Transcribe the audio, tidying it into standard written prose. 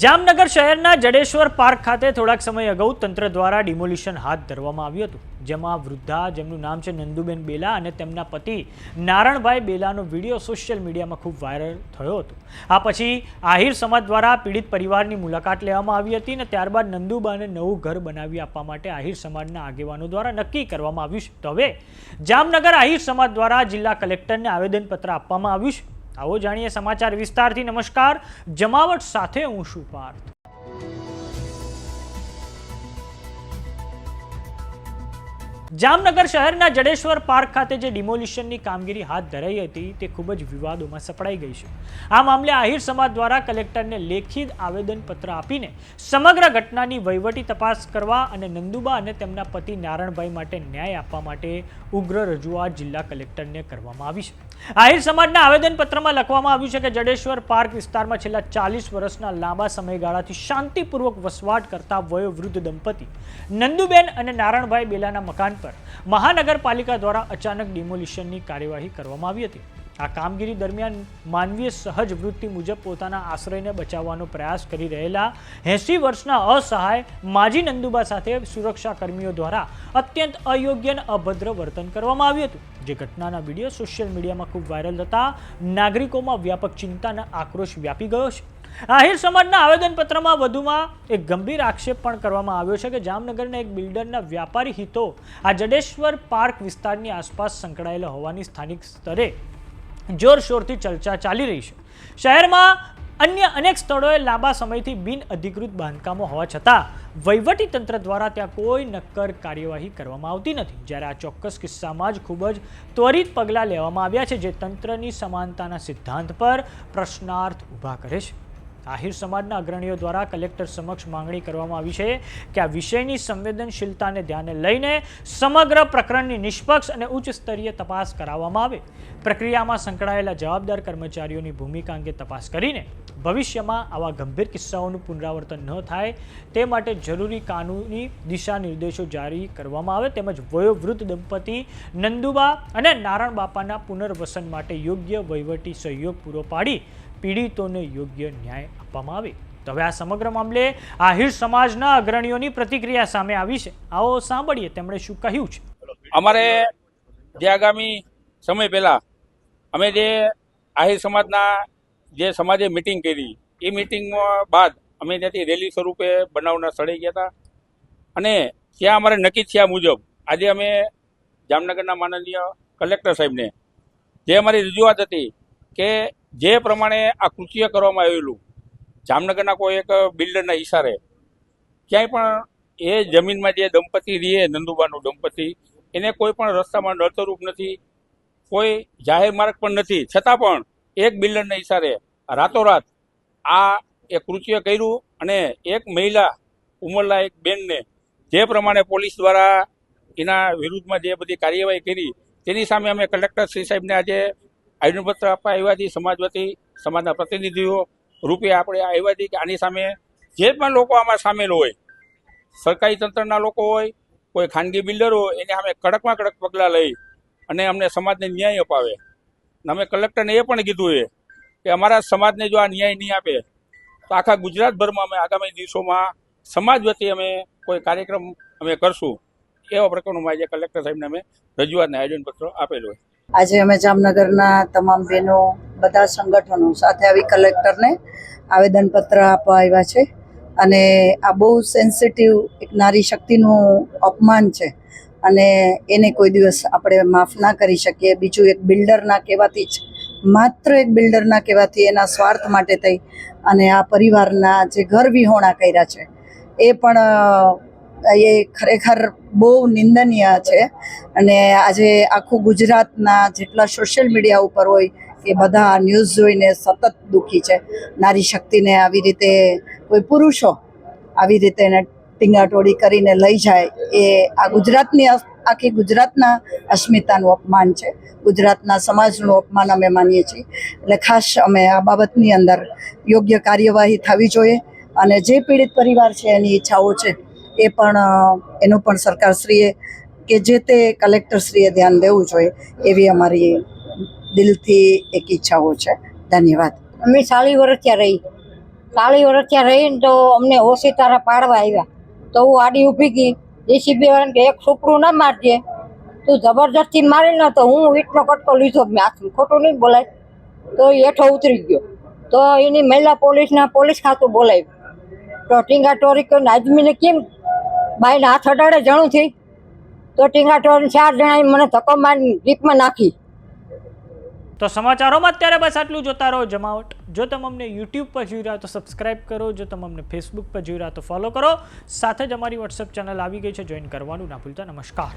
જામનગર શહેરના જડેશ્વર પાર્ક ખાતે થોડાક સમય અગાઉ તંત્ર દ્વારા ડિમોલિશન હાથ ધરવામાં આવ્યું હતું, જેમાં વૃદ્ધા જેમનું નામ છે નંદુબેન બેલા અને તેમના પતિ નારણભાઈ બેલાનો વિડીયો સોશિયલ મીડિયામાં ખૂબ વાયરલ થયો હતો। આ પછી આહિર સમાજ દ્વારા પીડિત પરિવારની મુલાકાત લેવામાં આવી હતી અને ત્યારબાદ નંદુબાને નવું ઘર બનાવી આપવા માટે આહિર સમાજના આગેવાનો દ્વારા નક્કી કરવામાં આવ્યું છે। તો હવે જામનગર આહિર સમાજ દ્વારા જિલ્લા કલેક્ટરને આવેદનપત્ર આપવામાં આવ્યું છે। आओ जानिए समाचार विस्तार थी। नमस्कार, जमावट साथे हूँ छुं पार्थ। जामनगर शहरना जडेश्वर पार्क खाते जे डिमोलिशननी कामगीरी हाथ धराई हती ते खूब ज विवादोमां सपड़ाई गई छे। आ मामले आहिर समाज द्वारा कलेक्टरने लेखित आवेदनपत्र आपीने समग्र घटनानी वहीवटी तपास करवा अने नंदुबा अने तेमना पति नारायणभाई माटे न्याय आपवा माटे उग्र रजूआत जिल्ला कलेक्टरने करवामां आवी छे। आहिर समाजना आवेदनपत्रमां लखवामां आव्युं छे के जडेश्वर पार्क विस्तारमां छेल्ला 40 वर्षना लांबा समयगाळाथी शांतिपूर्वक वसवाट करता वयोवृद्ध दंपती नंदुबेन अने नारायणभाई बेलाना मकान पर महानगरपालिका द्वारा अचानक डिमोलिशननी कार्यवाही करवामां आवी हती। आ कामगीरी दरमियान मानवीय सहज वृत्ति मुजब पोताना आश्रयने बचाववानो प्रयास करी रहेला 80 वर्षना असहाय माजी नंदुबा साथे सुरक्षाकर्मीओ द्वारा अत्यंत अयोग्य अने अभद्र वर्तन करवामां आव्युं हतुं, जे घटनाना विडियो सोशियल मीडियामां खूब वायरल थता नागरिकोमां व्यापक चिंता अने आक्रोश व्यापी गयो छे। आहिर समाजना आवेदनपत्रमां वधुमां एक गंभीर आक्षेप पण करवामां आव्यो छे के जामनगરના एक बिल्डરના व्यापारी हितो आ जडेश्वर पार्क विस्तारनी आसपास संकળાયેલા होवानी स्थानिक स्तरे जोरशोरथी चर्चा चाली रही है। शहर में अन्य अनेक स्थलोए लांबा समयथी बिन अधिकृत बांधकामों होवा छतां वहीवटी तंत्र द्वारा त्यां कोई नक्कर कार्यवाही करवामां आवती नथी, ज्यारे आ चोक्कस किस्सामां ज खूब ज त्वरित पगलां लेवामां आव्या छे, जे तंत्रनी समानताना सिद्धांत पर प्रश्नार्थ ऊभा करे छे। आहिर समाजना अग्रणीओ द्वारा कलेक्टर समक्ष मांगणी करवामां आवी छे के आ विषयनी संवेदनशीलताने ध्याने लईने समग्र प्रकरणनी निष्पक्ष अने उच्च स्तरीय तपास कराववामां आवे। प्रक्रियामां संकળાયેલા जवाबदार कर्मचारीओनी भूमिका अंगे तपास करीने भविष्यमां आवा गंभीर किस्साओनुं पुनरावर्तन न थाय ते माटे जरूरी कानूनी दिशा निर्देशो जारी करवामां आवे, तेमज वयोवृद्ध दंपती नंदुबा अने नारायण बापाना पुनर्वसन माटे योग्य वहीवटी सहयोग पूरो पाडी पीड़ितोने योग्य न्याय आपवामां आवे। तो हवे आ समग्र मामले आहिर समाजना अग्रणीओनी प्रतिक्रिया सामे आवी छे। आओ सांभळीए તેમણે શું કહ્યું છે। અમારે જે આગામી સમય પહેલા અમે જે આહિર સમાજના જે સમાજે મીટિંગ કરી એ મીટિંગ બાદ અમે ત્યાંથી રેલી સ્વરૂપે બનાવના સ્થળે ગયા હતા અને ત્યાં અમારે નક્કી થયા મુજબ આજે અમે જામનગરના માનનીય કલેક્ટર સાહેબને જે અમારી રજૂઆત હતી કે જે પ્રમાણે આ કૃત્ય કરવામાં આવેલું જામનગરના કોઈ એક બિલ્ડરના ઈશારે ક્યાંય પણ એ જમીનમાં જે દંપતી રહે નંદુબાનું દંપતી એને કોઈ પણ રસ્તામાં નડતરૂપ નથી, કોઈ જાહેર માર્ગ પણ નથી, છતાં પણ એક બિલ્ડરના ઈશારે રાતોરાત આ એ કૃત્ય કર્યું અને એક મહિલા ઉંમરલાયક બેનને જે પ્રમાણે પોલીસ દ્વારા એના વિરુદ્ધમાં જે બધી કાર્યવાહી કરી તેની સામે અમે કલેક્ટર શ્રી સાહેબને આજે આવેદનપત્ર આપવા આવ્યા છીએ। સમાજ વતી સમાજના પ્રતિનિધિઓ રૂપે આપણે આવ્યા છીએ કે આની સામે જે પણ લોકો આમાં સામેલ હોય, સરકારી તંત્રના લોકો હોય, કોઈ ખાનગી બિલ્ડર હોય, એને સામે કડકમાં કડક પગલાં લઈ અને અમને સમાજને ન્યાય અપાવે। અમે કલેક્ટરને એ પણ કીધું છે કે અમારા સમાજને જો આ ન્યાય નહીં આપે તો આખા ગુજરાતભરમાં અમે આગામી દિવસોમાં સમાજ વતી અમે કોઈ કાર્યક્રમ અમે કરશું, એવા પ્રકારનું આજે કલેક્ટર સાહેબને અમે રજૂઆતને આવેદનપત્ર આપેલું છે। આજે અમે જામનગરના તમામ બહેનો બધા સંગઠનો સાથે આવી કલેક્ટરને આવેદનપત્ર આપવા આવ્યા છે અને આ બહુ સેન્સિટિવ એક નારી શક્તિનું અપમાન છે અને એને કોઈ દિવસ આપણે માફ ના કરી શકીએ। બીજું એક બિલ્ડરના કહેવાથી જ માત્ર એક બિલ્ડરના કહેવાથી એના સ્વાર્થ માટે થઈ અને આ પરિવારના જે ઘર વિહોણા કર્યા છે એ પણ એ ખરેખર બહુ નિંદનીય છે અને આજે આખું ગુજરાતના જેટલા સોશિયલ મીડિયા ઉપર હોય એ બધા ન્યૂઝ જોઈને સતત દુઃખી છે। નારી શક્તિને આવી રીતે કોઈ પુરુષો આવી રીતે એને ટીંગાટોળી કરીને લઈ જાય એ આ ગુજરાતની આખી ગુજરાતના અસ્મિતાનું અપમાન છે, ગુજરાતના સમાજનું અપમાન અમે માનીએ છીએ. એટલે ખાસ અમે આ બાબતની અંદર યોગ્ય કાર્યવાહી થવી જોઈએ અને જે પીડિત પરિવાર છે એની ઈચ્છાઓ છે એ પણ એનું પણ સરકારશ્રીએ કે જે તે કલેક્ટરશ્રીએ ધ્યાન દેવું જોઈએ એવી અમારી દિલથી એક ઈચ્છાઓ છે. ધન્યવાદ. અમે 40 વર્ષ ત્યાં રહી 40 વર્ષ ત્યાં રહીને તો અમને ઓછી તારા પાડવા આવ્યા તો હું આડી ઊભી ગઈ. જેસીબી વાળાને કે એક છોકરું ના મારજે, તું જબરજસ્તી મારી ન તો હું ઈંટનો કટકો લીધો મેં હાથમાં, ખોટું નહીં બોલાય. તો એ હેઠો ઉતરી ગયો તો એની મહિલા પોલીસ ખાતું બોલાવ્યું તો ટીંગાટોરી કરીને આદમીને કેમ બાઈને હાથ અડાડે જણું થઈ તો ટીંગાટોરી 4 જણાએ મને ધક્કો મારી જીપમાં નાખી. તો સમાચારોમાં અત્યારે બસ આટલું. જોતા રહો જમાવટ. જો તમે અમને યુટ્યુબ પર જોઈ રહ્યા તો સબસ્ક્રાઇબ કરો, જો તમે અમને ફેસબુક પર જોઈ રહ્યા તો ફોલો કરો. સાથે જ અમારી વોટ્સએપ ચેનલ આવી ગઈ છે, જોઈન કરવાનું ના ભૂલતા. નમસ્કાર.